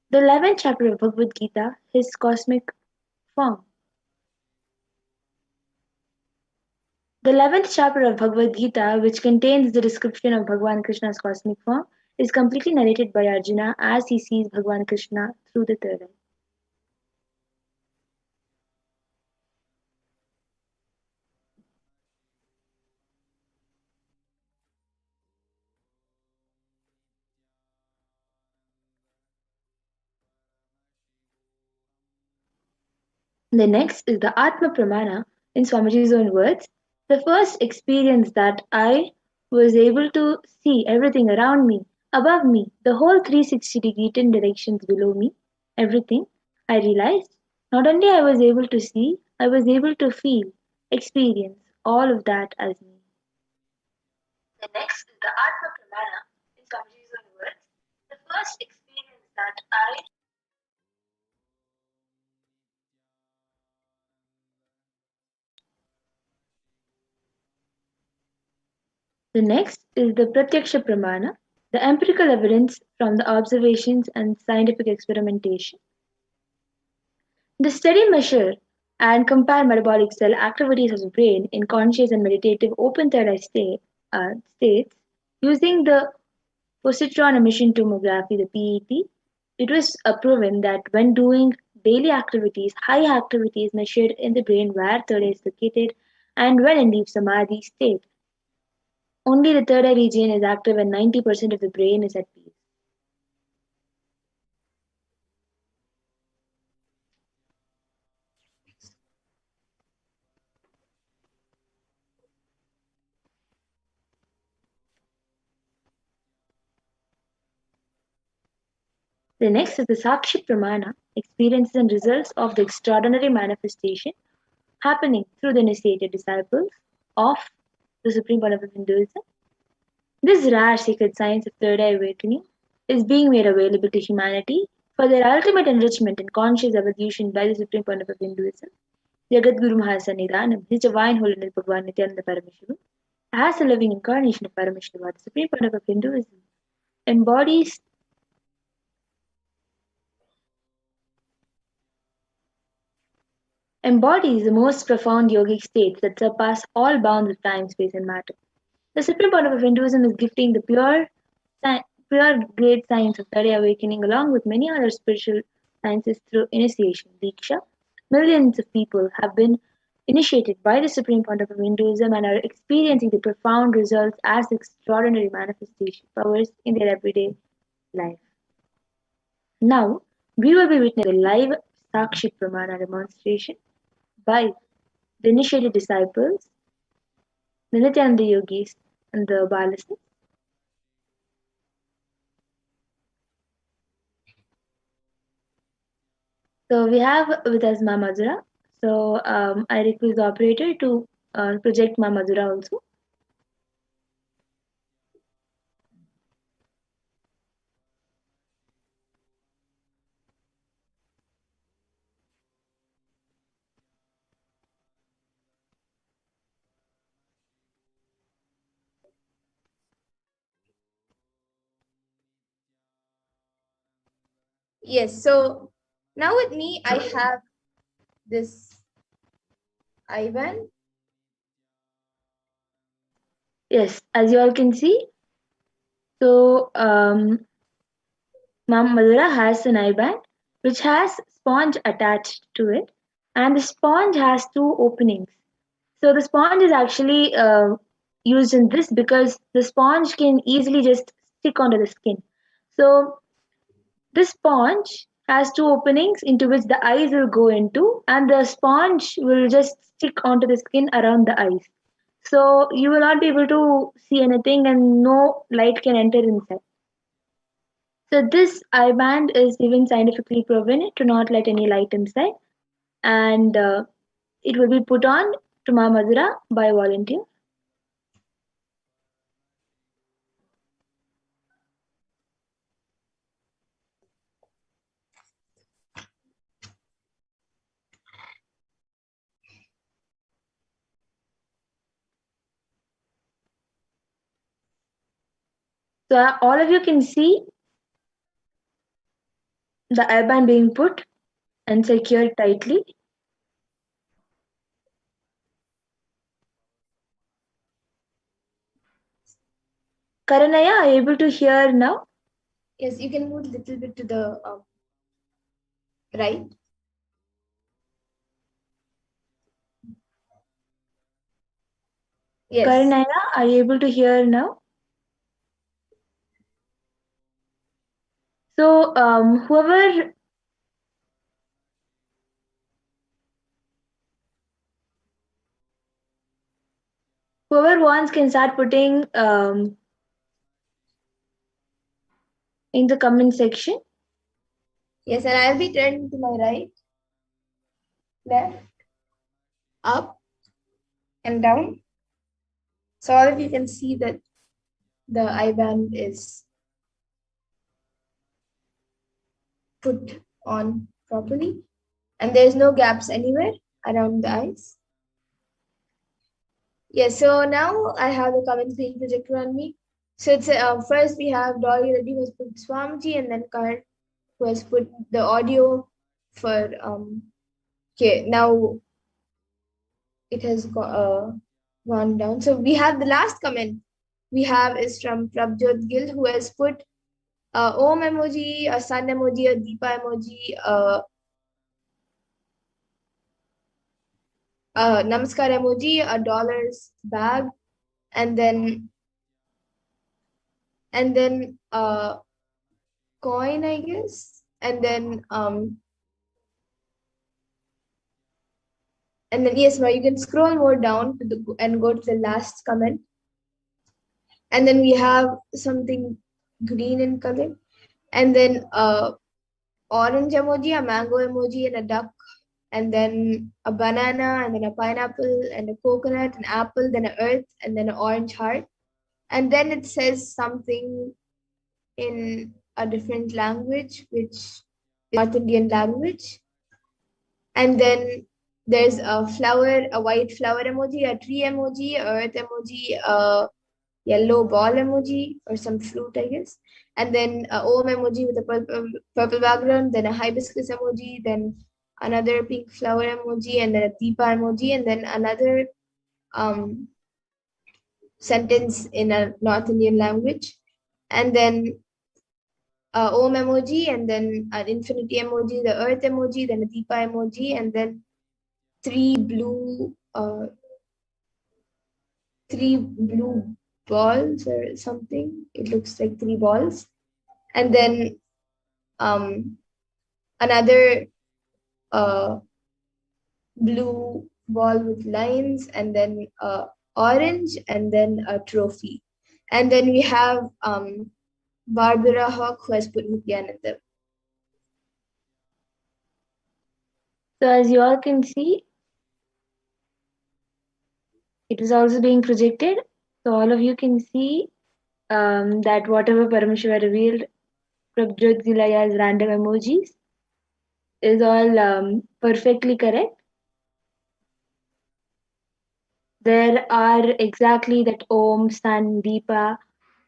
The 11th chapter of Bhagavad Gita, his cosmic form. The 11th chapter of Bhagavad Gita, which contains the description of Bhagavan Krishna's cosmic form, is completely narrated by Arjuna as he sees Bhagavan Krishna through the third eye. The next is the Atma Pramana in Swamiji's own words. The first experience that I was able to see everything around me, above me, the whole 360-degree 10 directions below me, everything, I realized not only I was able to see, I was able to feel, experience all of that as me. The next is the Atma Pramana in Swamiji's own words. The first experience that I The next is the Pratyaksha Pramana, the empirical evidence from the observations and scientific experimentation. The study measure and compare metabolic cell activities of the brain in conscious and meditative open third eye states using the positron emission tomography, the PET. It was proven that when doing daily activities, high activity is measured in the brain where third eye is located, and when in deep samadhi state, only the third eye region is active and 90% of the brain is at peace. The next is the Sakshi Pramana, experiences and results of the extraordinary manifestation happening through the initiated disciples of the Supreme Lord of Hinduism. This rare secret science of third eye awakening is being made available to humanity for their ultimate enrichment and conscious evolution by the Supreme Lord of Hinduism. Jagat Guru Mahasannidhanam, His Divine Holiness Bhagavan Nithyananda Paramashivam, as a living incarnation of Paramashiva, the Supreme Lord of Hinduism, embodies embodies the most profound yogic states that surpass all bounds of time, space, and matter. The supreme point of Hinduism is gifting the pure great science of third awakening along with many other spiritual sciences through initiation, Diksha. Millions of people have been initiated by the supreme point of Hinduism and are experiencing the profound results as extraordinary manifestation powers in their everyday life. Now, we will be witnessing a live Sakshi Pramana demonstration by the initiated disciples, the Nityananda yogis, and the Balasas. So we have with us Ma Madhura. So I request the operator to project Ma Madhura also. Yes, so now with me I have this Ivan. Yes, as you all can see, so Ma Madhura has an eye band which has sponge attached to it, and the sponge has two openings. So the sponge is actually used in this because the sponge can easily just stick onto the skin. So this sponge has two openings into which the eyes will go into, and the sponge will just stick onto the skin around the eyes. So you will not be able to see anything, and no light can enter inside. So this eye band is even scientifically proven to not let any light inside, and it will be put on to Ma Madhura by a volunteer. So all of you can see the IBAN being put and secured tightly. Karanaya, are you able to hear now? Yes, you can move a little bit to the right. Yes. Karanaya, are you able to hear now? So, whoever wants can start putting in the comment section. Yes, and I'll be turning to my right, left, up, and down. So all of you can see that the IBAN is put on properly, and there's no gaps anywhere around the eyes. Yes, so now I have the comments being projected on me. So it's first we have Dolly Reddy who has put Swamiji, and then Karan who has put the audio for okay, now it has gone down. So we have the last comment we have is from Prabjot Gill who has put Om emoji, a sun emoji, a Deepa emoji, Namaskar emoji, a dollars bag, and then coin, I guess, and then yes, now you can scroll more down to the and go to the last comment, and then we have something green in color, and then orange emoji, a mango emoji, and a duck, and then a banana, and then a pineapple, and a coconut, an apple, then an earth, and then an orange heart, and then it says something in a different language, which is North Indian language. And then there's a flower, a white flower emoji, a tree emoji, a earth emoji, a yellow ball emoji, or some fruit, I guess. And then a Om emoji with a purple background, then a hibiscus emoji, then another pink flower emoji, and then a Deepa emoji, and then another sentence in a North Indian language. And then Om emoji, and then an infinity emoji, the earth emoji, then a Deepa emoji, and then three blue balls or something. It looks like three balls. And then another blue ball with lines, and then orange, and then a trophy. And then we have Barbara Hawk who has put Nithyananda. So, as you all can see, it is also being projected. So, all of you can see that whatever Paramashiva revealed Prabjot Zilaya's random emojis is all perfectly correct. There are exactly that Om, Sun, Deepa,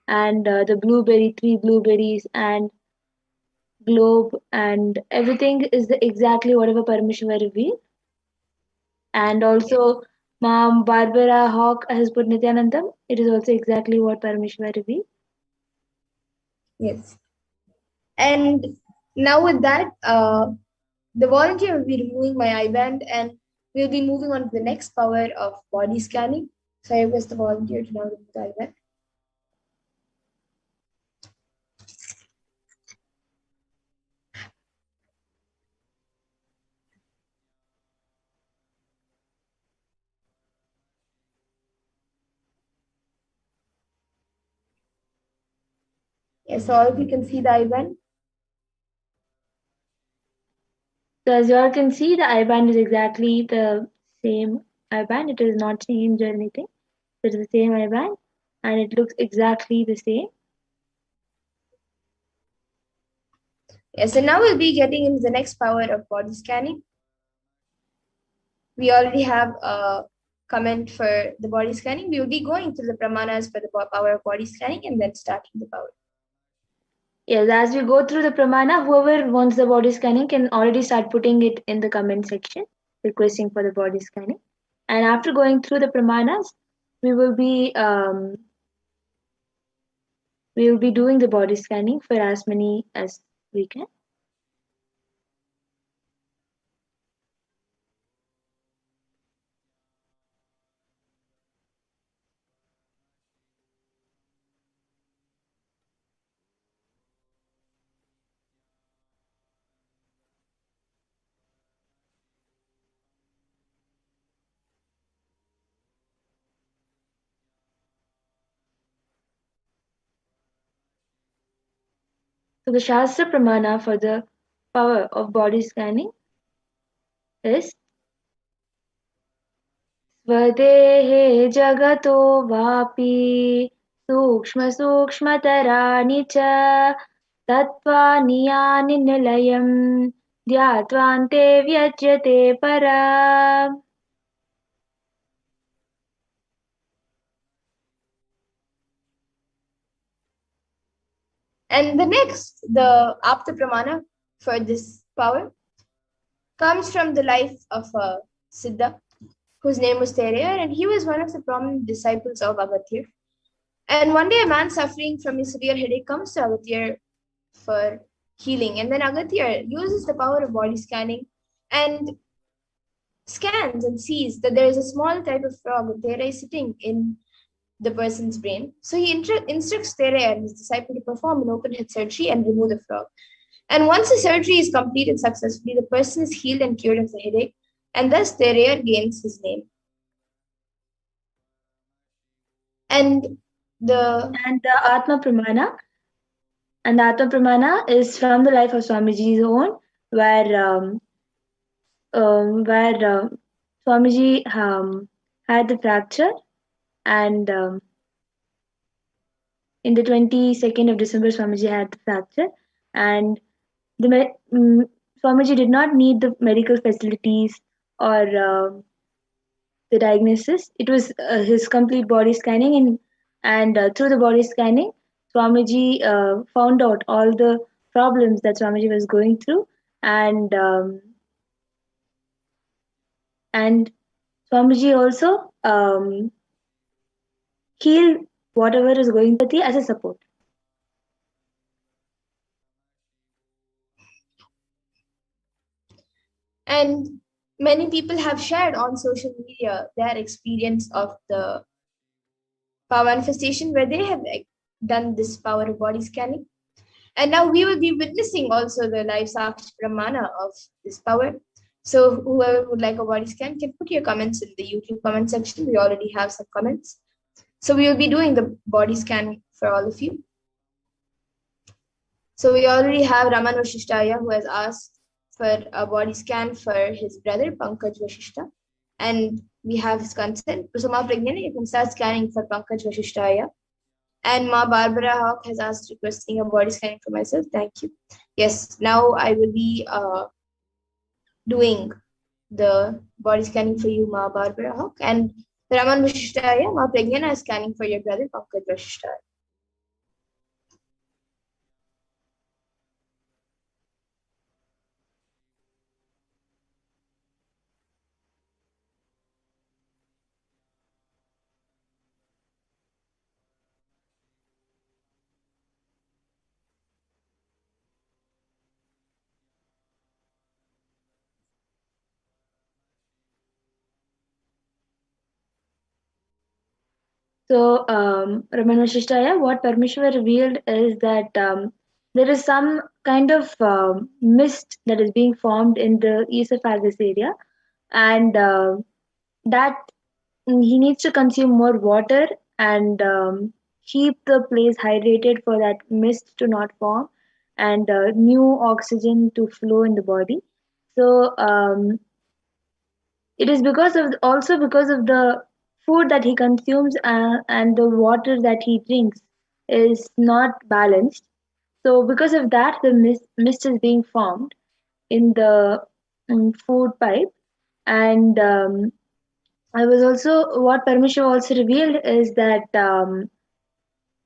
and the blueberry, three blueberries, and globe, and everything is exactly whatever Paramashiva revealed. And also, Mom Barbara Hawk has put Nityanandam. It is also exactly what Paramashiva revealed. Yes. And now with that, the volunteer will be removing my eyeband, and we'll be moving on to the next power of body scanning. So I request the volunteer to now remove the eyeband. Yes, so all of you can see the eyeband. So as you all can see, the eyeband is exactly the same eyeband. It is not changed or anything. It is the same eyeband, and it looks exactly the same. Yes, so now we'll be getting into the next power of body scanning. We already have a comment for the body scanning. We will be going through the pramanas for the power of body scanning and then starting the power. Yes, as we go through the pramana, whoever wants the body scanning can already start putting it in the comment section, requesting for the body scanning. And after going through the pramanas, we will be um, we will be doing the body scanning for as many as we can. So the Shastra Pramana for the power of body scanning is स्वदेहे जगतो वापि सूक्ष्मसूक्ष्मतराणि च तत्त्वानि यानि निलयम् ध्यात्वान्ते व्यज्यते परा. And the next, the Apta Pramana for this power comes from the life of a Siddha whose name was Thereya, and he was one of the prominent disciples of Agatya. And one day, a man suffering from a severe headache comes to Agatya for healing, and then Agatya uses the power of body scanning and scans and sees that there is a small type of frog, Thereya, sitting in the person's brain. So he instructs Thereya and his disciple to perform an open head surgery and remove the frog. And once the surgery is completed successfully, the person is healed and cured of the headache, and thus Thereya gains his name. And the And the Atma Pramana, and the Atma Pramana is from the life of Swamiji's own, where Swamiji had the fracture, and in the 22nd of December, Swamiji had the fracture, and Swamiji did not need the medical facilities or the diagnosis. It was his complete body scanning, and through the body scanning, Swamiji found out all the problems that Swamiji was going through, and Swamiji also healed whatever is going through as a support. and many people have shared on social media their experience of the power manifestation where they have done this power of body scanning. And now we will be witnessing also the live Sakshi Pramana of this power. So whoever would like a body scan can put your comments in the YouTube comment section. We already have some comments. So we will be doing the body scan for all of you. So we already have Raman Vashishtaya who has asked for a body scan for his brother Pankaj Vashishta. And we have his consent. So Ma Pragnana, you can start scanning for Pankaj Vashishtaya. And Ma Barbara Hawk has asked requesting a body scanning for myself. Thank you. Yes, now I will be doing the body scanning for you, Ma Barbara Hawk. And Raman Vashishtaya, Ma Pragnana is scanning for your brother Pankaj Vashishtaya. So, Ramana Shishtaya, what Parmeshwar revealed is that there is some kind of mist that is being formed in the esophagus area, and that he needs to consume more water and keep the place hydrated for that mist to not form and new oxygen to flow in the body. So, it is because of also because of the food that he consumes and the water that he drinks is not balanced. So because of that, the mist is being formed in the food pipe. And I was also what Paramisha also revealed is that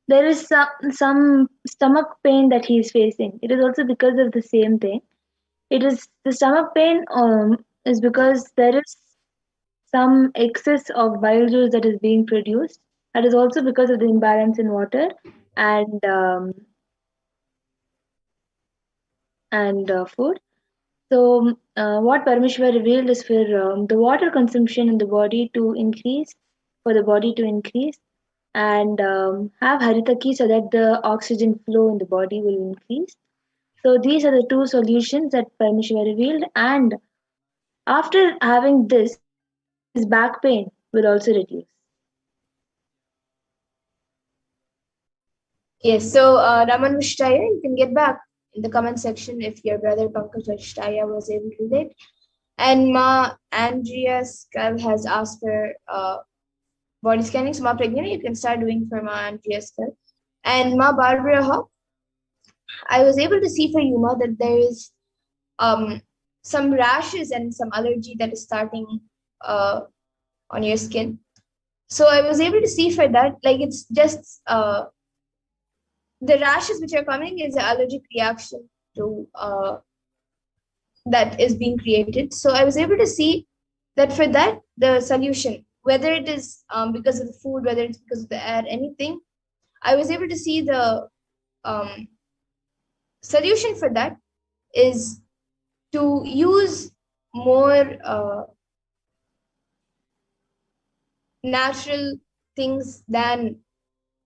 there is some stomach pain that he is facing. It is also because of the same thing. It is the stomach pain is because there is some excess of bile juice that is being produced. That is also because of the imbalance in water and food. So, what Parameshwar revealed is for the water consumption in the body to increase, for the body to increase, and have Haritaki so that the oxygen flow in the body will increase. So, these are the two solutions that Parameshwar revealed, and after having this, his back pain will also reduce. Yes, so Raman Vishtaya, you can get back in the comment section if your brother Pankaj Vishtaya was able to relate. And Ma Andrea Skull has asked for body scanning. So Ma Pragnana, you can start doing for Ma Andrea Skull. And Ma Barbara Hawk, I was able to see for you, Ma, that there is some rashes and some allergy that is starting uh, on your skin. So I was able to see for that, like it's just the rashes which are coming is an allergic reaction to that is being created. So I was able to see that for that, the solution, whether it is because of the food, whether it's because of the air, anything, I was able to see the um, solution for that is to use more natural things than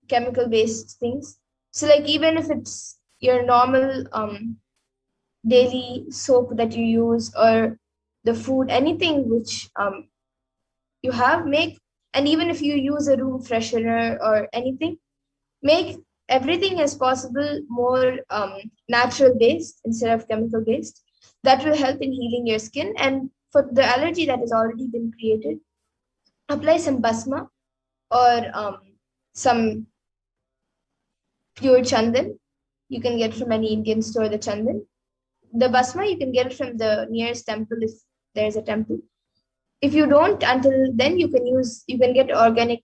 chemical based things. So, like, even if it's your normal daily soap that you use or the food, anything which you have, make, and even if you use a room freshener or anything, make everything as possible more natural based instead of chemical based. That will help in healing your skin. And for the allergy that has already been created, apply some basma or some pure chandan. You can get from any Indian store the chandan. The basma, you can get it from the nearest temple if there's a temple. If you don't, until then you can get organic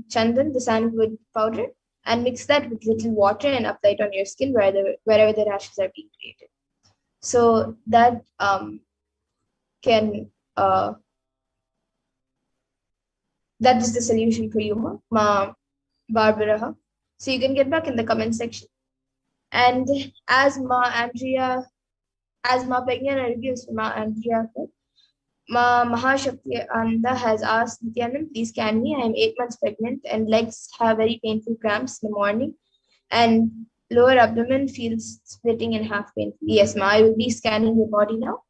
chandan, the sandalwood powder, and mix that with little water and apply it on your skin wherever the rashes are being created. So that can that is the solution for you, ma Barbara. So you can get back in the comment section. And as Ma Pegna reviews Ma Andrea, Ma Mahashakti Ananda has asked Nithyanand, please scan me. I am 8 months pregnant and legs have very painful cramps in the morning and lower abdomen feels splitting in half painful. Yes, Ma, I will be scanning your body now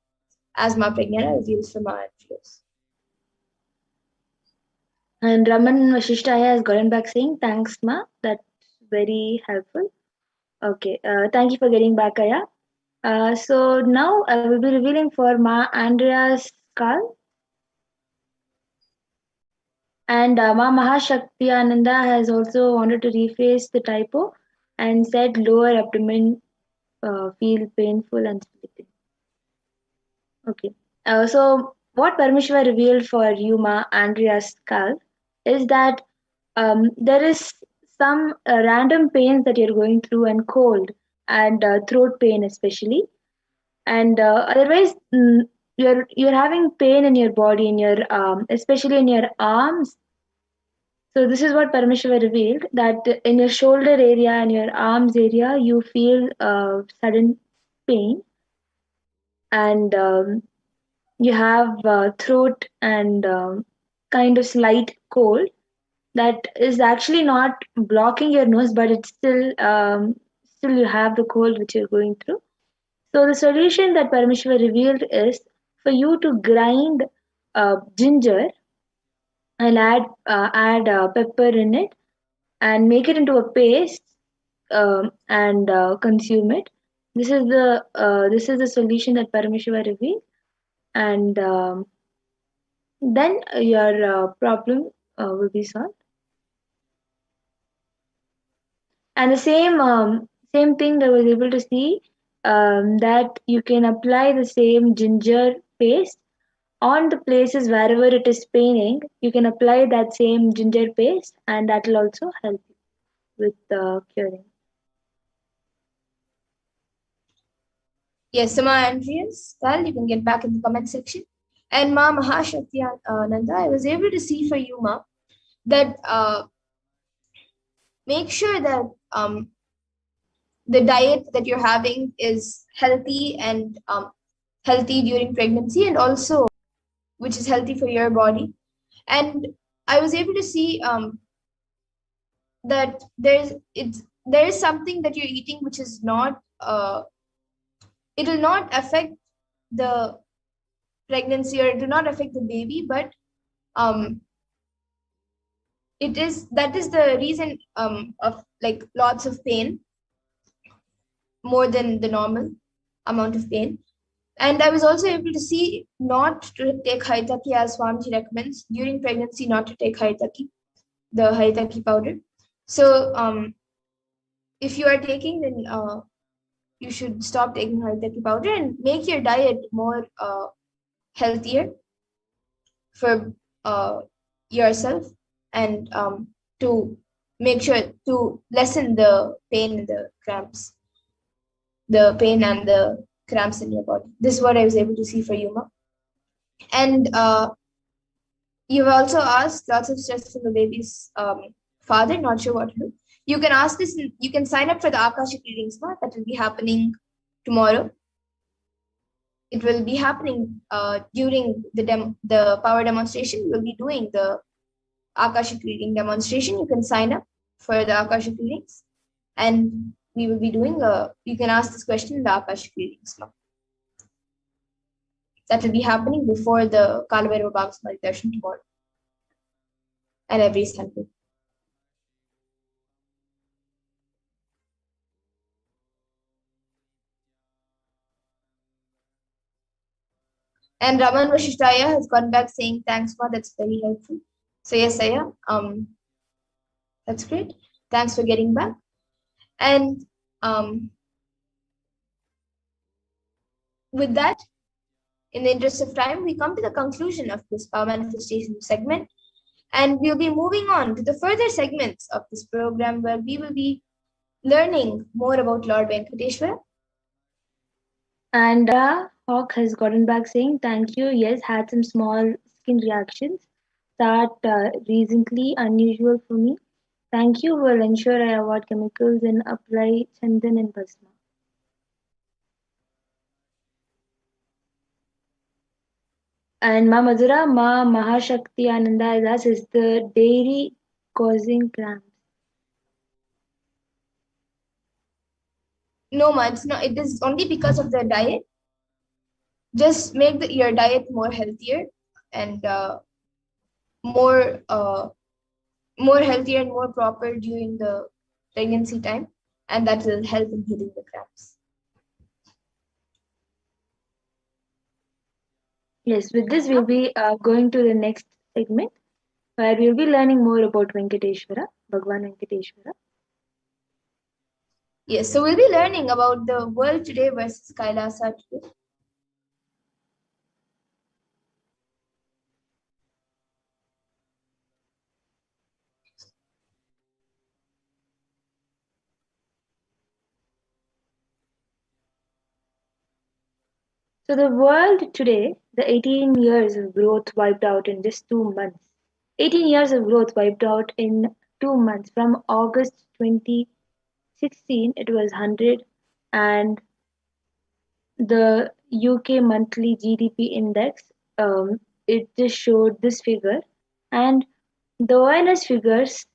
as Ma Pragnana reveals from Ma Andreas. And Raman Vashishtaya has gotten back saying, thanks, Ma. That's very helpful. Okay, thank you for getting back, Aya. So now I will be revealing for Ma Andrea's skull. And Ma Mahashakti Ananda has also wanted to rephrase the typo and said lower abdomen feel painful and splitting. Okay. So what Parmeshwar revealed for you, Ma Andrea's skull, is that there is some random pains that you're going through and cold and throat pain especially, and otherwise you're having pain in your body in your especially in your arms. So this is what Parameshwar revealed, that in your shoulder area and your arms area you feel sudden pain, and you have throat and kind of slight cold that is actually not blocking your nose, but it's still you have the cold which you're going through. So the solution that Parameshwar revealed is for you to grind ginger and add pepper in it and make it into a paste, and consume it. This is the solution that Parameshwar revealed, and then your problem will be solved. And the same thing that I was able to see, that you can apply the same ginger paste on the places wherever it is paining. You can apply that same ginger paste, and that will also help you. with curing. Yes, so Ma Andreas, well, you can get back in the comment section. And Ma Mahashakti Nanda, I was able to see for you, Ma, that make sure that the diet that you're having is healthy and healthy during pregnancy, and also which is healthy for your body. And I was able to see that there is something that you're eating which is not it will not affect the pregnancy, or it will not affect the baby, but um that is the reason of like lots of pain, more than the normal amount of pain. And I was also able to see not to take haritaki as Swamiji recommends during pregnancy, not to take haritaki, the haritaki powder. So if you are taking, then you should stop taking haritaki powder and make your diet more healthier for yourself, and to make sure to lessen the pain and the cramps, the pain and the cramps in your body. This is what I was able to see for Yuma. And you've also asked lots of stress from the baby's father, not sure what to do. You can ask this, you can sign up for the Akashic readings that will be happening tomorrow. It will be happening during the power demonstration. We'll be doing the Akashic reading demonstration. You can sign up for the Akashic readings, and we will be doing you can ask this question in the Akashic readings now. That will be happening before the Kalabhairava Baba's meditation tomorrow and every Sunday. And Raman Vashishtaya has gone back saying, thanks, Ma, that's very helpful. So yes, Aya, that's great. Thanks for getting back. And with that, in the interest of time, we come to the conclusion of this power manifestation segment. And we'll be moving on to the further segments of this program, where we will be learning more about Lord Venkateshwara. And Hawk has gotten back saying, thank you. Yes, had some small skin reactions that recently unusual for me. Thank you. Will ensure I avoid chemicals and apply chandan and bhasma. And Ma Madhura, Ma Mahashakti Ananda Das is the dairy causing cramps. No, Ma, it's not. It is only because of the diet. Just make your diet more healthier and more more healthier and more proper during the pregnancy time, and that will help in healing the cramps. Yes, with this we'll be going to the next segment where we'll be learning more about Venkateshwara, Bhagwan Venkateshwara. Yes, so we'll be learning about the world today versus Kailasa today. So the world today, the 18 years of growth wiped out in just 2 months. 18 years of growth wiped out in 2 months. From August 2016, it was 100, and the UK monthly GDP index, it just showed this figure, and the ONS figures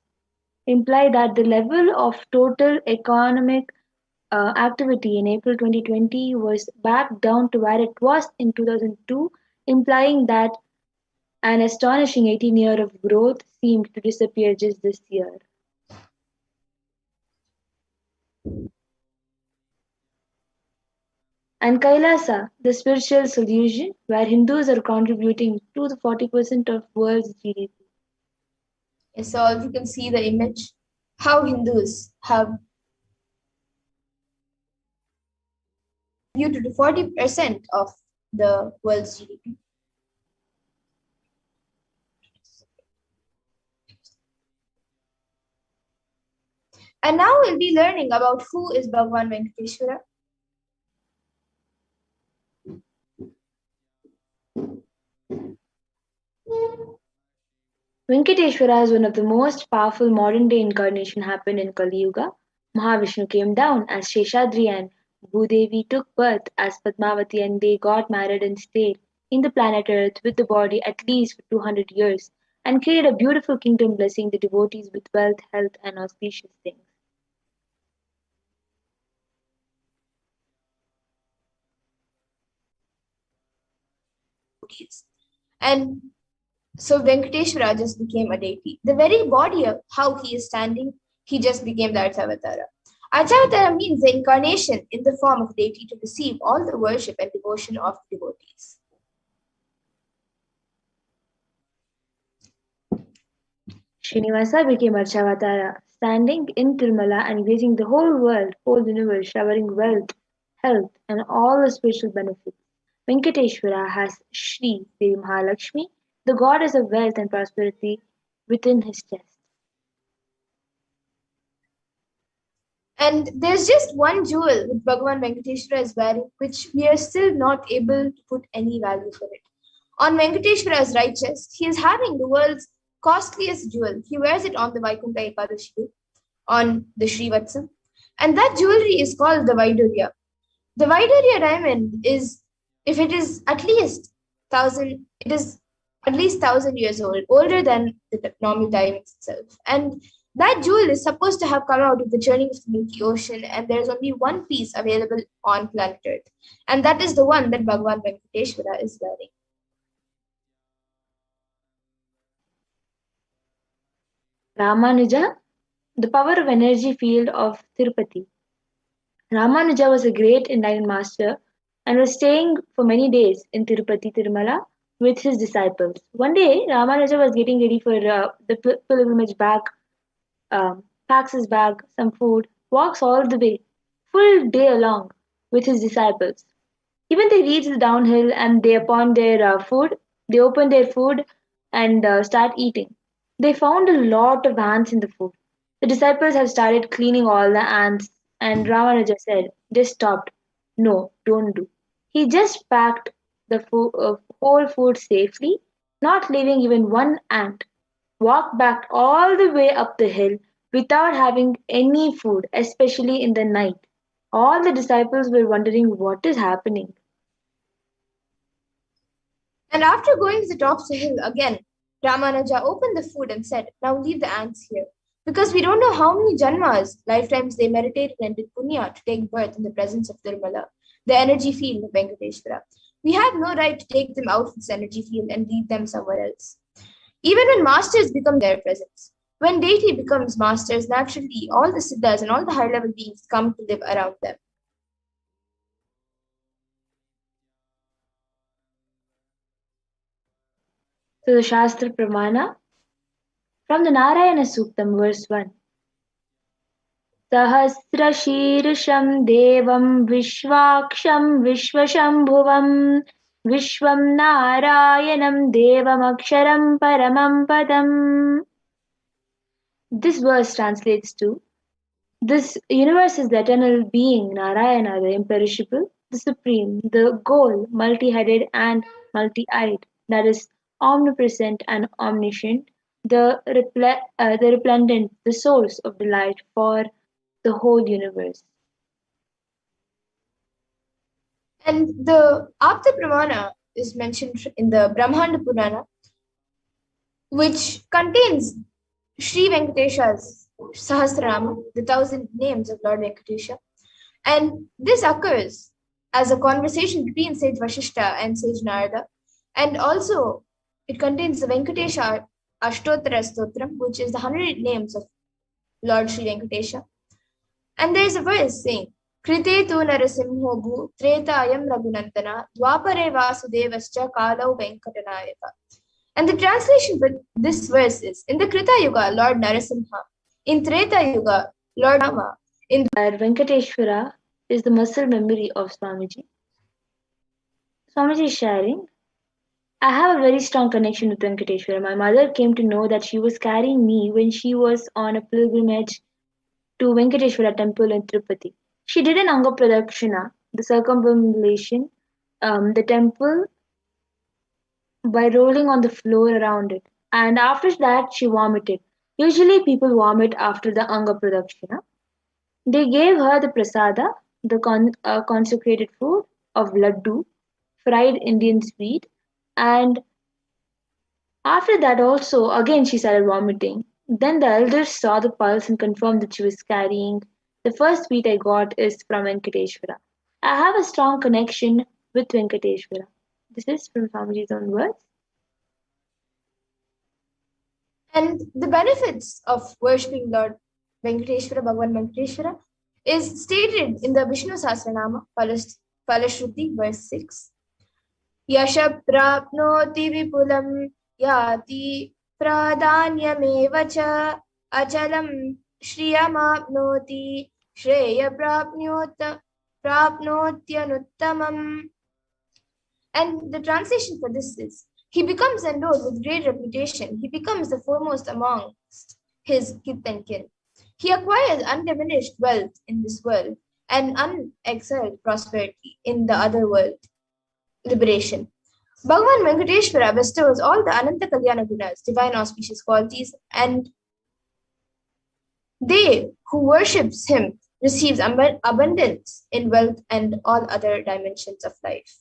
imply that the level of total economic activity in April 2020 was back down to where it was in 2002, implying that an astonishing 18 years of growth seemed to disappear just this year. And Kailasa, the spiritual solution, where Hindus are contributing to the 40% of world's GDP. Yes, so you can see the image, how Hindus have contributed to 40% of the world's GDP. And now we'll be learning about who is Bhagwan Venkateshwara. Venkateshwara is one of the most powerful modern day incarnation happened in Kali Yuga. Mahavishnu came down as Sheshadri and Bhudevi took birth as Padmavati and they got married and stayed in the planet Earth with the body at least for 200 years and created a beautiful kingdom blessing the devotees with wealth, health and auspicious things. And so Venkateshwara just became a deity. The very body of how he is standing, he just became the Archavatara. Archavatara means the incarnation in the form of deity to receive all the worship and devotion of devotees. Srinivasa became Archavatara, standing in Tirumala and gazing the whole world, whole universe, showering wealth, health, and all the spiritual benefits. Venkateshwara has Shri Devi Mahalakshmi, the goddess of wealth and prosperity, within his chest. And there's just one jewel that Bhagavan Venkateshwara is wearing, which we are still not able to put any value for it. On Venkateshwara's right chest, he is having the world's costliest jewel. He wears it on the Vaikuntha Ekadashi, on the Srivatsam. And that jewelry is called the Vaidurya. The Vaidurya diamond is, if it is at least 1,000 years old, older than the normal diamond itself. And that jewel is supposed to have come out of the journey of the Milky Ocean, and there's only one piece available on planet Earth. And that is the one that Bhagavan Venkateshwara is wearing. Ramanuja, the power of energy field of Tirupati. Ramanuja was a great enlightened master and was staying for many days in Tirupati Tirumala with his disciples. One day, Ramanuja was getting ready for the pilgrimage back, packs his bag, some food, walks all the way, full day along with his disciples. Even they reach the downhill and they upon their food, they open their food and start eating. They found a lot of ants in the food. The disciples had started cleaning all the ants, and Ramanuja said, "Just stopped. No, don't do." He just packed the whole food safely, not leaving even one ant. Walked back all the way up the hill without having any food, especially in the night. All the disciples were wondering what is happening. And after going to the top of the hill again, Ramanuja opened the food and said, "Now leave the ants here. Because we don't know how many janmas, lifetimes they meditated and did punya to take birth in the presence of Tirumala, the energy field of Venkateshwara. We have no right to take them out of this energy field and leave them somewhere else. Even when masters become their presence, when deity becomes masters, naturally all the siddhas and all the higher level beings come to live around them. So the Shastra Pramana from the Narayana Suktam, verse 1. Sahasrashirsham Devam Vishwaksham Vishwashambhuvam Vishwam Narayanam Devam Aksharam Paramam Padam. This verse translates to: this universe is the eternal being, Narayana, the imperishable, the supreme, the goal, multi-headed and multi-eyed, that is omnipresent and omniscient, the resplendent, the source of delight for the whole universe. And the Apta Pramana is mentioned in the Brahmanda Purana, which contains Sri Venkatesha's Sahasranama, the 1,000 names of Lord Venkatesha. And this occurs as a conversation between Sage Vashishta and Sage Narada. And also, it contains the Venkatesha Ashtottara Stotram, which is the 100 names of Lord Sri Venkatesha. And there is a verse saying, Krite tu narasimho bhu tretayam raghunandana dwapare vasudevascha kalau venkatanayaka. And the translation for this verse is, in the Krita Yuga, Lord Narasimha, in Treta Yuga, Lord Rama, in Venkateshwara is the muscle memory of Swamiji. Swamiji is sharing, I have a very strong connection with Venkateshwara. My mother came to know that she was carrying me when she was on a pilgrimage to Venkateshwara temple in Tirupati. She did an Anga Pradakshina, the circumambulation, the temple by rolling on the floor around it. And after that, she vomited. Usually, people vomit after the Anga Pradakshina. They gave her the prasada, the consecrated food of laddu, fried Indian sweet, and after that also again she started vomiting. Then the elders saw the pulse and confirmed that she was carrying. The first sweet I got is from Venkateshwara. I have a strong connection with Venkateshwara. This is from Swamiji's own words. And the benefits of worshipping Lord Venkateshwara, Bhagavan Venkateshwara, is stated in the Vishnu Sahasranama, Falashruti, verse 6. Yasha prapnoti vipulam yati pradanyameva cha achalam shriyamapnoti shreya prapnotyanuttamam. And the translation for this is, he becomes endowed with great reputation. He becomes the foremost amongst his kith and kin. He acquires undiminished wealth in this world and unexcelled prosperity in the other world, liberation. Bhagavan Venkateshwara bestows all the Ananta Kalyana Gunas, divine auspicious qualities, and they who worships him receives abundance in wealth and all other dimensions of life.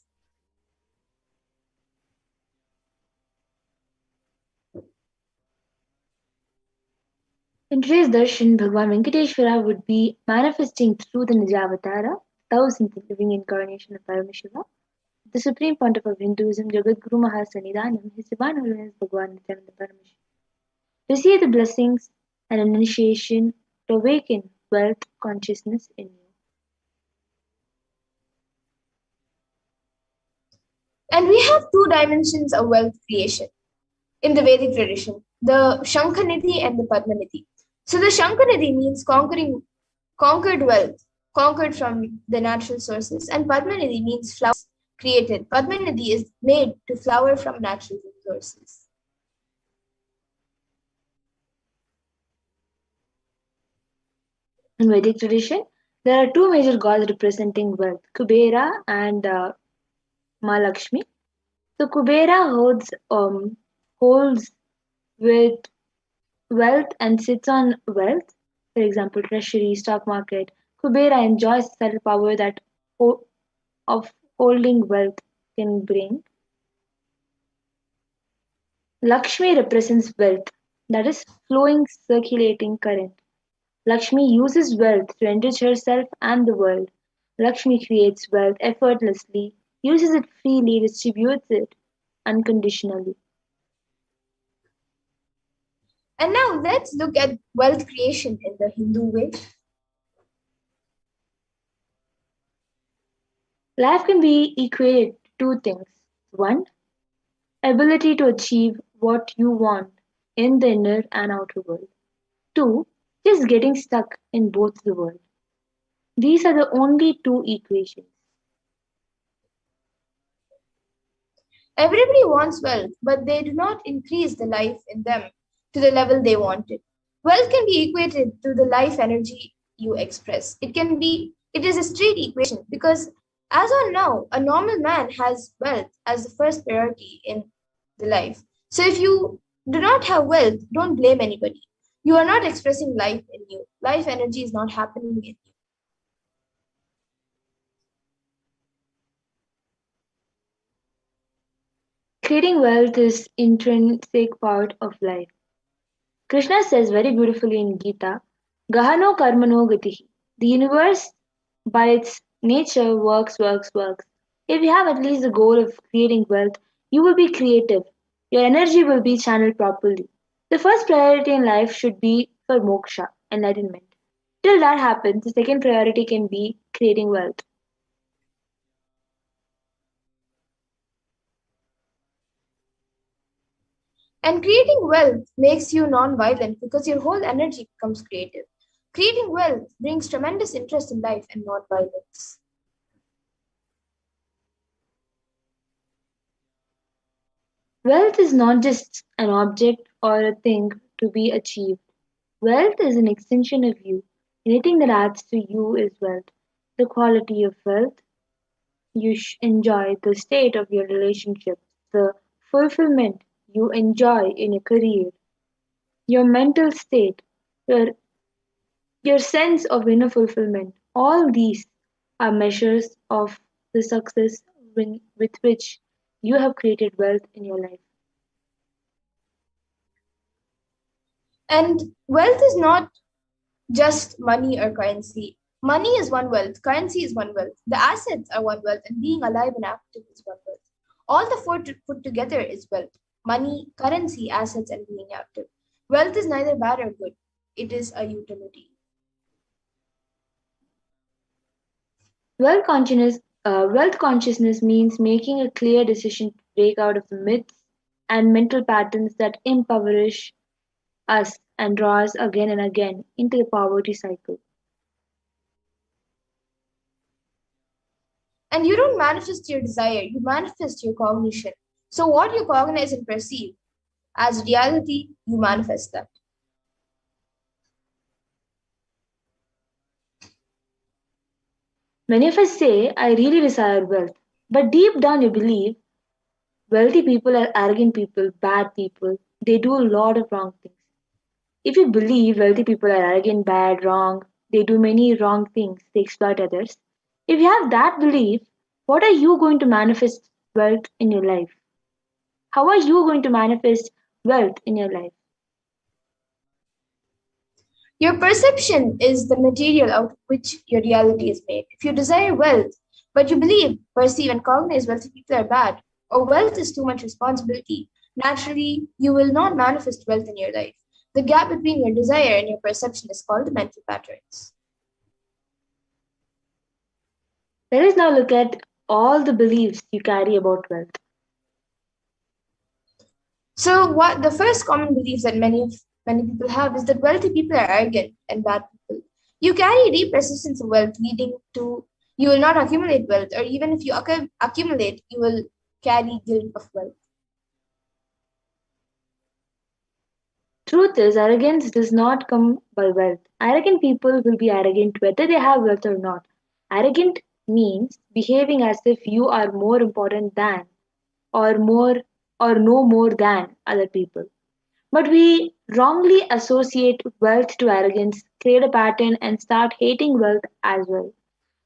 In today's darshan, Bhagavan Venkateshwara would be manifesting through the Nijavatara, thousandth living incarnation of Paramashiva, the supreme pontiff of Hinduism, Jagadguru Mahasanidanam, His Divine Holiness Bhagavan Nithyananda Paramashivam. Receive the blessings and an initiation to awaken wealth consciousness in you. And we have two dimensions of wealth creation in the Vedic tradition, the Shankhanidhi and the Padmanidhi. So the Shankhanidhi means conquered wealth, conquered from the natural sources, and Padmanidhi means flowers created. Padmanidhi is made to flower from natural sources. In Vedic tradition, there are two major gods representing wealth, Kubera and Mahalakshmi. So Kubera holds with wealth and sits on wealth, for example, treasury, stock market. Kubera enjoys the subtle power that of holding wealth can bring. Lakshmi represents wealth, that is, flowing, circulating current. Lakshmi uses wealth to enrich herself and the world. Lakshmi creates wealth effortlessly, uses it freely, distributes it unconditionally. And now let's look at wealth creation in the Hindu way. Life can be equated to two things. One, ability to achieve what you want in the inner and outer world. Two, just getting stuck in both the world. These are the only two equations. Everybody wants wealth, but they do not increase the life in them to the level they want it. Wealth can be equated to the life energy you express. It is a straight equation because as on now, a normal man has wealth as the first priority in the life. So if you do not have wealth, don't blame anybody. You are not expressing life in you. Life energy is not happening in you. Creating wealth is intrinsic part of life. Krishna says very beautifully in Gita, Gahano karmano gatihi. The universe by its nature works, works, works. If you have at least the goal of creating wealth, you will be creative. Your energy will be channeled properly. The first priority in life should be for moksha, enlightenment. Till that happens, the second priority can be creating wealth. And creating wealth makes you non-violent because your whole energy becomes creative. Creating wealth brings tremendous interest in life and non-violence. Wealth is not just an object or a thing to be achieved. Wealth is an extension of you. Anything that adds to you is wealth. The quality of wealth you enjoy, the state of your relationship, the fulfillment you enjoy in your career, your mental state, your, your sense of inner fulfillment. All these are measures of the success with which you have created wealth in your life. And wealth is not just money or currency. Money is one wealth, currency is one wealth, the assets are one wealth, and being alive and active is one wealth. All the four put together is wealth: money, currency, assets, and being active. Wealth is neither bad or good, it is a utility. Wealth consciousness means making a clear decision to break out of the myths and mental patterns that impoverish us and draw us again and again into the poverty cycle. And you don't manifest your desire, you manifest your cognition. So, what you cognize and perceive as reality, you manifest that. Many of us say, I really desire wealth, but deep down you believe wealthy people are arrogant people, bad people, they do a lot of wrong things. If you believe wealthy people are arrogant, bad, wrong, they do many wrong things, they exploit others. If you have that belief, what are you going to manifest wealth in your life? How are you going to manifest wealth in your life? Your perception is the material out of which your reality is made. If you desire wealth, but you believe, perceive, and cognize wealthy people are bad, or wealth is too much responsibility, naturally, you will not manifest wealth in your life. The gap between your desire and your perception is called the mental patterns. Let us now look at all the beliefs you carry about wealth. So, what the first common belief that many people have is that wealthy people are arrogant and bad people. You carry deep resistance of wealth, leading to you will not accumulate wealth, or even if you accumulate, you will carry guilt of wealth. Truth is, arrogance does not come by wealth. Arrogant people will be arrogant whether they have wealth or not. Arrogant means behaving as if you are more important than, or more, or no more than other people. But we wrongly associate wealth to arrogance, create a pattern, and start hating wealth as well.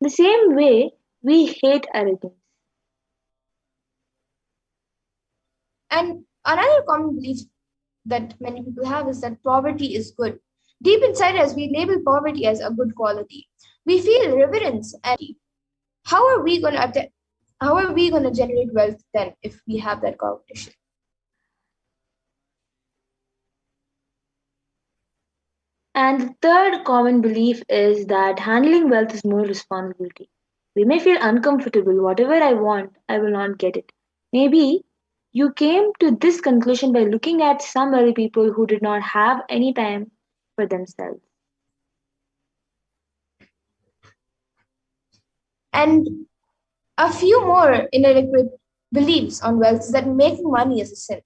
The same way we hate arrogance. And another common belief that many people have is that poverty is good. Deep inside us, we label poverty as a good quality. We feel reverence and how are we going to how are we going to generate wealth then if we have that cognition? And the third common belief is that handling wealth is more responsibility. We may feel uncomfortable, whatever I want, I will not get it. Maybe you came to this conclusion by looking at some other people who did not have any time for themselves. And a few more inadequate beliefs on wealth is that making money is a sin.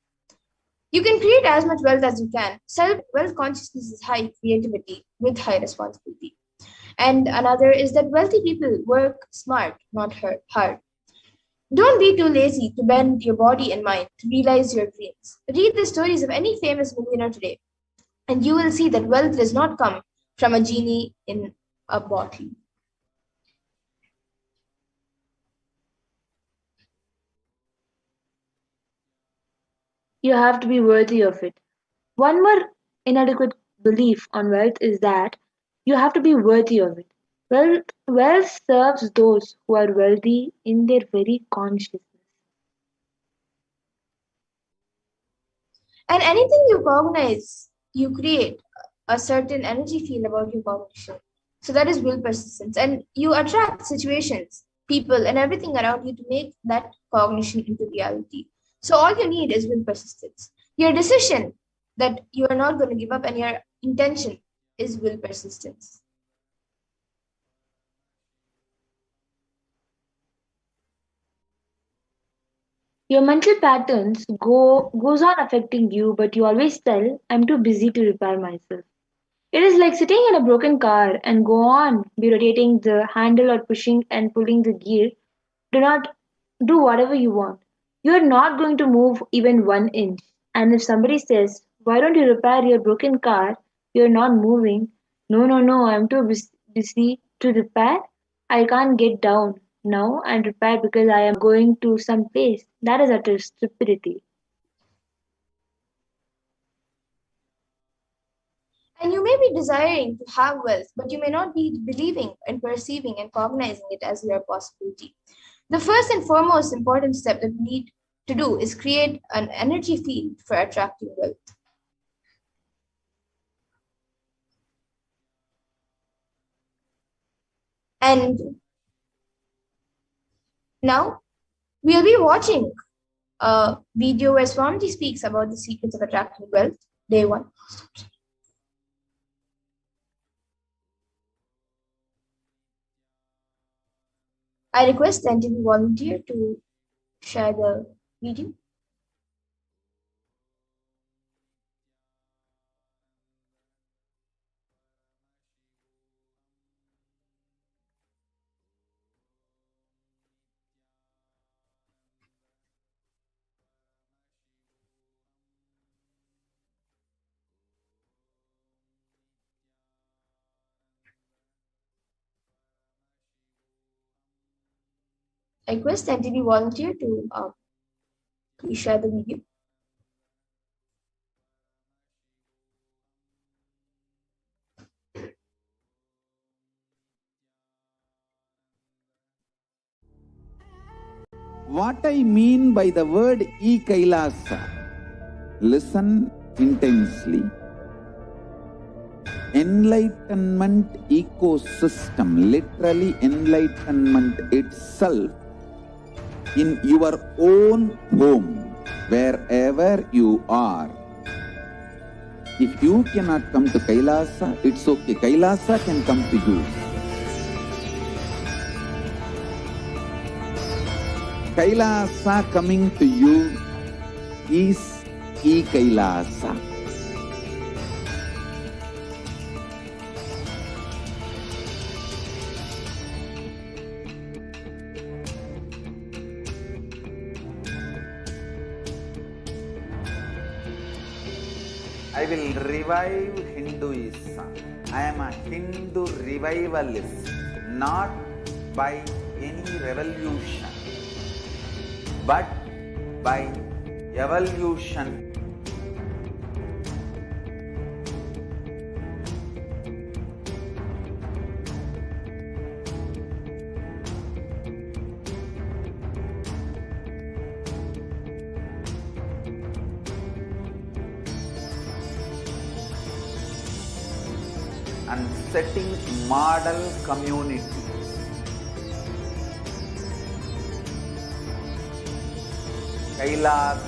You can create as much wealth as you can. Self wealth consciousness is high creativity with high responsibility. And another is that wealthy people work smart, not hard. Don't be too lazy to bend your body and mind to realize your dreams. Read the stories of any famous millionaire today, and you will see that wealth does not come from a genie in a bottle. You have to be worthy of it. One more inadequate belief on wealth is that you have to be worthy of it. Wealth serves those who are wealthy in their very consciousness. And anything you cognize, you create a certain energy field about your cognition. So that is will persistence. And you attract situations, people, and everything around you to make that cognition into reality. So all you need is will persistence. Your decision that you are not going to give up and your intention is will persistence. Your mental patterns goes on affecting you, but you always tell, I'm too busy to repair myself. It is like sitting in a broken car and go on, be rotating the handle or pushing and pulling the gear. Do not do whatever you want. You are not going to move even 1 inch. And if somebody says, "Why don't you repair your broken car? You're not moving." No, no, no, I'm too busy to repair. I can't get down now and repair because I am going to some place. That is utter stupidity. And you may be desiring to have wealth, but you may not be believing and perceiving and cognizing it as your possibility. The first and foremost important step that we need to do is create an energy field for attracting wealth. And now we'll be watching a video where Swamiji speaks about the secrets of attracting wealth, day one. I request the entity volunteer to share the video. I request the entity volunteer to please share the video. What I mean by the word e-Kailasa, listen intensely. Enlightenment ecosystem, literally enlightenment itself, in your own home, wherever you are. If you cannot come to Kailasa, it's okay. Kailasa can come to you. Kailasa coming to you is e-Kailasa. I will revive Hinduism. I am a Hindu revivalist, not by any revolution, but by evolution. And setting model community. Kailas